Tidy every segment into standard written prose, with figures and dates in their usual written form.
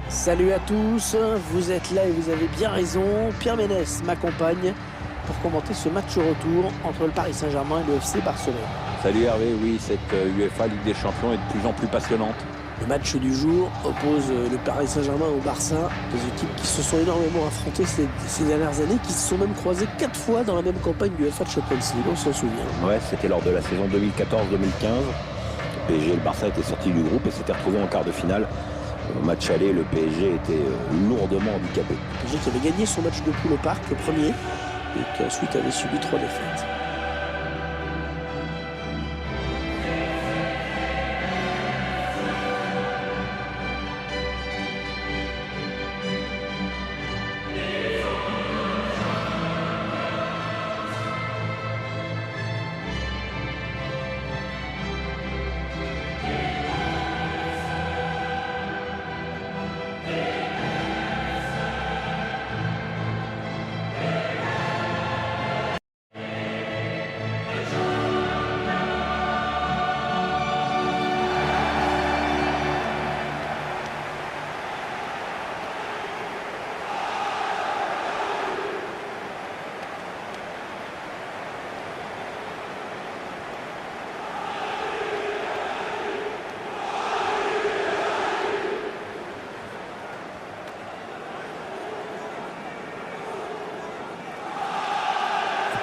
Salut à tous, vous êtes là et vous avez bien raison. Pierre Ménès m'accompagne pour commenter ce match retour entre le Paris Saint-Germain et le FC Barcelone. Salut Hervé, oui, cette UEFA Ligue des Champions est de plus en plus passionnante. Le match du jour oppose le Paris Saint-Germain au Barça, deux équipes qui se sont énormément affrontées ces dernières années, qui se sont même croisées 4 fois dans la même campagne du UEFA Champions League, on s'en souvient. Ouais, c'était lors de la saison 2014-2015. Le PSG et le Barça étaient sortis du groupe et s'étaient retrouvés en quart de finale. Au match aller, le PSG était lourdement handicapé. Le PSG qui avait gagné son match de poule au Parc, le premier, et qui ensuite avait subi 3 défaites.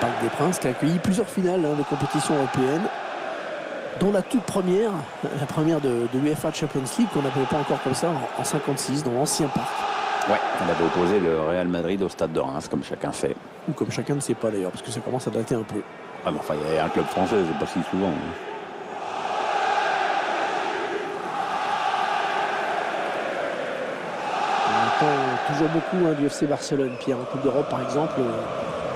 Parc des Princes qui a accueilli plusieurs finales de compétitions européennes, dont la toute première, la première de l'UEFA Champions League, qu'on n'appelait pas encore comme ça, en 56, dans l'ancien parc. Ouais, on avait opposé le Real Madrid au stade de Reims, comme chacun sait. Ou comme chacun ne sait pas d'ailleurs, parce que ça commence à dater un peu. Ah, mais enfin, il y a un club français, c'est pas si souvent. On entend toujours beaucoup du FC Barcelone, Pierre, en Coupe d'Europe par exemple.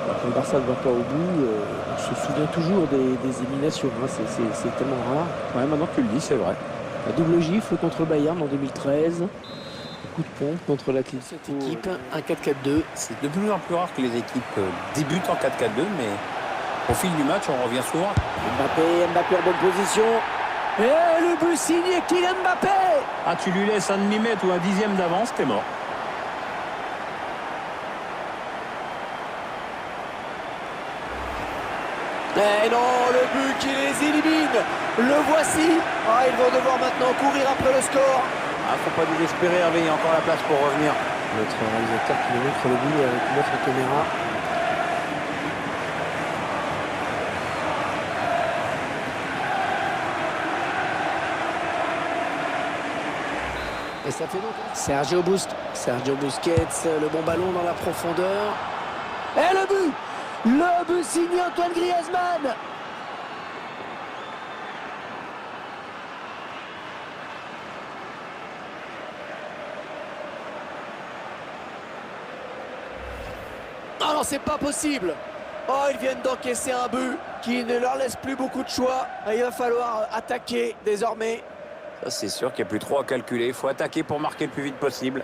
Quand le Barça ne va pas au bout, on se souvient toujours des éliminations. C'est tellement rare. Ouais, maintenant que tu le dis, c'est vrai. La double gifle contre le Bayern en 2013. Coup de pompe contre l'Atlético. Cette équipe, un 4-4-2. C'est de plus en plus rare que les équipes débutent en 4-4-2, mais au fil du match, on revient souvent. Mbappé en bonne position. Et le but signé Kylian Mbappé. Ah, tu lui laisses un demi-mètre ou un dixième d'avance, t'es mort. Et non, le but qui les élimine. Le voici. Ils vont devoir maintenant courir après le score. Ah, faut pas désespérer, Hervé, il y a encore la place pour revenir. Notre réalisateur qui nous montre le but avec notre caméra. Et ça fait donc Sergio Busquets, le bon ballon dans la profondeur. Et le but. Le but signé Antoine Griezmann. Oh non, c'est pas possible. Oh, ils viennent d'encaisser un but qui ne leur laisse plus beaucoup de choix. Il va falloir attaquer désormais. Ça, c'est sûr qu'il n'y a plus trop à calculer. Il faut attaquer pour marquer le plus vite possible.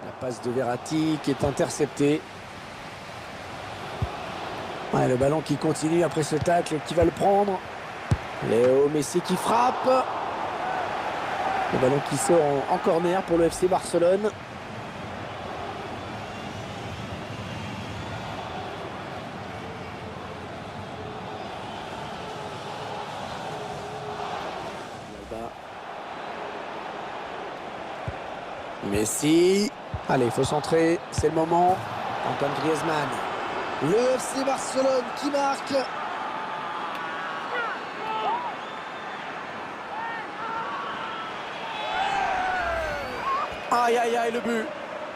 La passe de Verratti qui est interceptée. Ouais, le ballon qui continue après ce tacle, qui va le prendre. Léo Messi qui frappe. Le ballon qui sort en corner pour le FC Barcelone. Messi. Allez, il faut centrer, c'est le moment. Antoine Griezmann. Le FC Barcelone qui marque. Aïe, aïe, aïe, le but.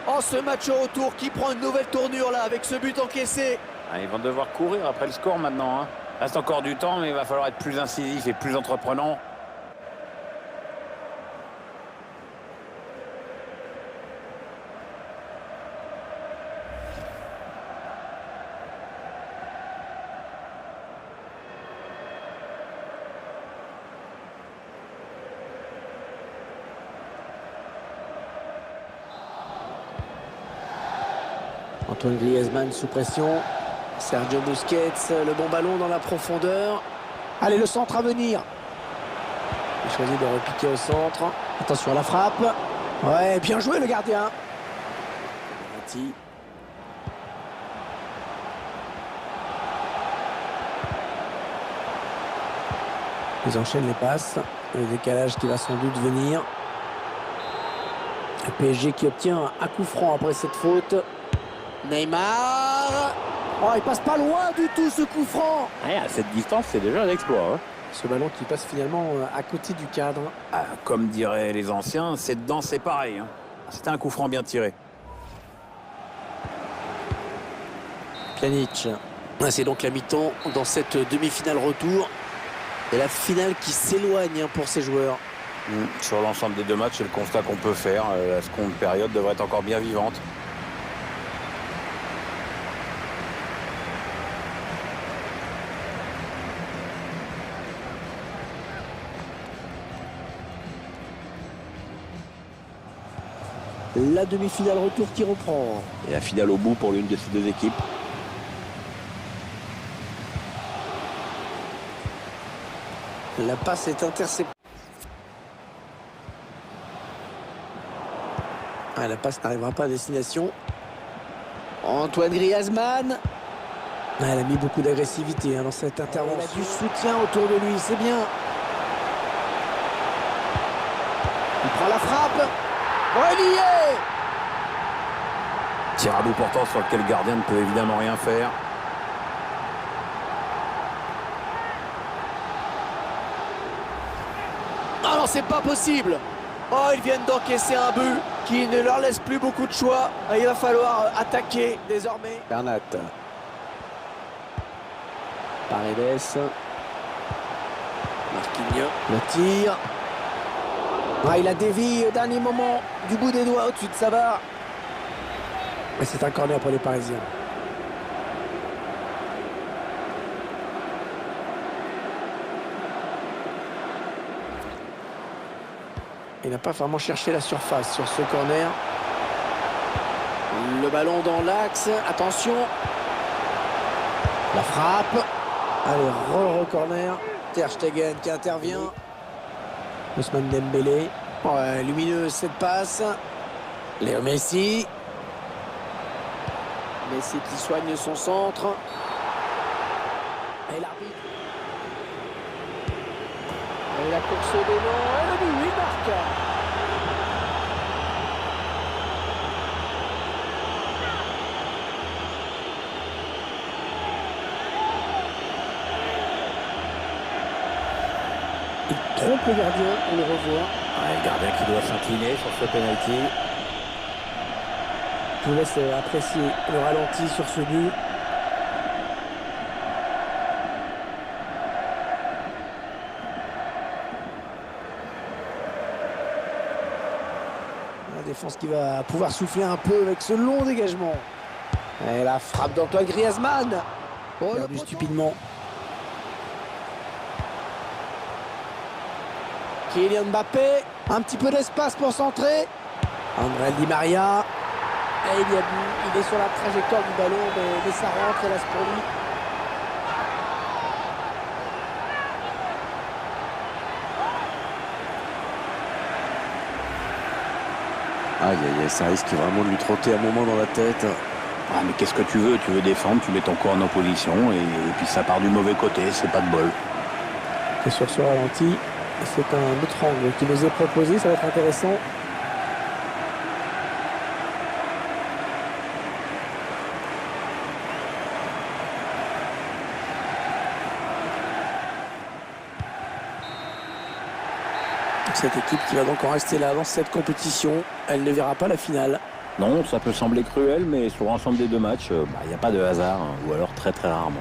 Oh, ce match au retour qui prend une nouvelle tournure là avec ce but encaissé. Ah, ils vont devoir courir après le score maintenant. Hein. Reste encore du temps, mais il va falloir être plus incisif et plus entreprenant. Antoine Griezmann sous pression. Sergio Busquets, le bon ballon dans la profondeur. Allez, le centre à venir. Il choisit de repiquer au centre. Attention à la frappe. Ouais, bien joué le gardien. Verratti. Ils enchaînent les passes. Le décalage qui va sans doute venir. Le PSG qui obtient un coup franc après cette faute. Neymar. Oh, il passe pas loin du tout ce coup franc. Ouais, à cette distance, c'est déjà un exploit. Hein. Ce ballon qui passe finalement à côté du cadre. Ah, comme diraient les anciens, c'est dedans, c'est pareil. Hein. C'était un coup franc bien tiré. Pjanic. C'est donc la mi-temps dans cette demi-finale retour. Et la finale qui s'éloigne pour ces joueurs. Sur l'ensemble des deux matchs, c'est le constat qu'on peut faire. La seconde période devrait être encore bien vivante. La demi-finale retour qui reprend. Et la finale au bout pour l'une de ces deux équipes. La passe est interceptée. Ah, la passe n'arrivera pas à destination. Antoine Griezmann. Ah, elle a mis beaucoup d'agressivité dans cette intervention. Il a du soutien autour de lui, c'est bien. Il prend la frappe. Relié. Tir à bout portant sur lequel le gardien ne peut évidemment rien faire. Ah non, c'est pas possible. Oh, ils viennent d'encaisser un but qui ne leur laisse plus beaucoup de choix. Il va falloir attaquer désormais. Bernat. Paredes. Marquinhos. Le tir. Ah, il a dévié au dernier moment du bout des doigts au-dessus de sa barre. Et c'est un corner pour les Parisiens. Il n'a pas vraiment cherché la surface sur ce corner. Le ballon dans l'axe. Attention. La frappe. Allez, corner. Ter Stegen qui intervient. Ousmane Dembélé. Ouais, lumineuse cette passe. Léo Messi. Messi qui soigne son centre. Et l'arbitre. Et la course au devant. Et le but, il marque. Il trompe le gardien, on le revoit. Ouais, le gardien qui doit s'incliner sur ce penalty. Je vous laisse apprécier le ralenti sur ce but. La défense qui va pouvoir souffler un peu avec ce long dégagement. Et la frappe d'Antoine Griezmann. Oh, perdu stupidement. Kylian Mbappé, un petit peu d'espace pour centrer. André Di Maria. Et il est sur la trajectoire du ballon, mais ça rentre, hélas pour lui. Aïe aïe aïe, ça risque vraiment de lui trotter un moment dans la tête. Ah, mais qu'est-ce que tu veux? Tu veux défendre, tu mets ton corps en opposition et puis ça part du mauvais côté, c'est pas de bol. Et sur ce ralenti, c'est un autre angle qui nous est proposé, ça va être intéressant. Cette équipe qui va donc en rester là dans cette compétition, elle ne verra pas la finale. Non, ça peut sembler cruel, mais sur l'ensemble des deux matchs, il n'y a pas de hasard, hein, ou alors très très rarement.